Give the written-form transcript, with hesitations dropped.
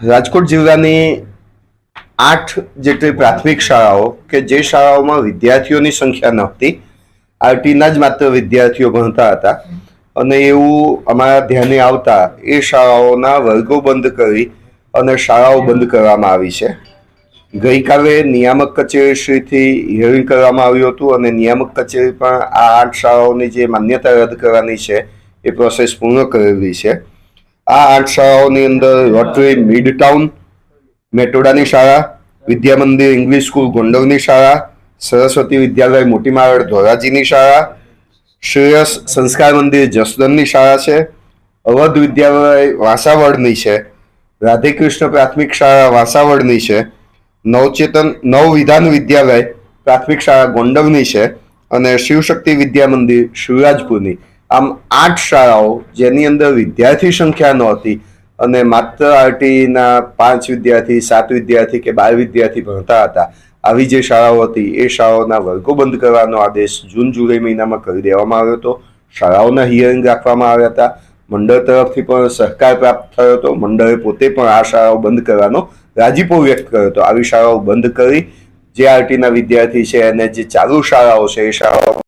રાજકોટ જિલ્લાની 8 જેટલી પ્રાથમિક શાળાઓ કે જે શાળાઓમાં વિદ્યાર્થીઓની સંખ્યા નહોતી, આરટીના જ માત્ર વિદ્યાર્થીઓ ભણતા હતા અને એવું અમારા ધ્યાને આવતા એ શાળાઓના વર્ગો બંધ કરી અને શાળાઓ બંધ કરવામાં આવી છે. ગઈકાલે નિયામક કચેરીશ્રીથી હિયરિંગ કરવામાં આવ્યું હતું અને નિયામક કચેરી પણ આ 8 શાળાઓની જે માન્યતા રદ કરવાની છે એ પ્રોસેસ પૂર્ણ કરેલી છે. આ 8 શાળાઓની અંદર રોટરી મિડ ટાઉન, મેટોડાની શાળા, વિદ્યા મંદિર ઇંગ્લિશ સ્કૂલ ગોંડલની શાળા, સરસ્વતી વિદ્યાલય મોટી મારડ ધોરાજીની શાળા, શ્રેયસ સંસ્કાર મંદિર જસદણની શાળા છે, અવધ વિદ્યાલય વાસાવડની છે, રાધેકૃષ્ણ પ્રાથમિક શાળા વાસાવડની છે, નવચેતન નવવિધાન વિદ્યાલય પ્રાથમિક શાળા ગોંડલની છે અને શિવશક્તિ વિદ્યા મંદિર શિવરાજપુરની. આમ 8 શાળાઓ જેની અંદર વિદ્યાર્થી સંખ્યા નહોતી અને માત્ર આરટીના 5 વિદ્યાર્થી, 7 વિદ્યાર્થી કે 12 વિદ્યાર્થી ભણતા હતા, આવી જે શાળાઓ હતી એ શાળાઓના વર્ગો બંધ કરવાનો આદેશ જૂન જુલાઈ મહિનામાં કરી દેવામાં આવ્યો હતો. શાળાઓના હિયરિંગ રાખવામાં આવ્યા હતા. મંડળ તરફથી પણ સહકાર પ્રાપ્ત થયો હતો. મંડળે પોતે પણ આ શાળાઓ બંધ કરવાનો રાજીપો વ્યક્ત કર્યો હતો. આવી શાળાઓ બંધ કરી જે આરટીના વિદ્યાર્થી છે અને જે ચાલુ શાળાઓ છે એ શાળાઓ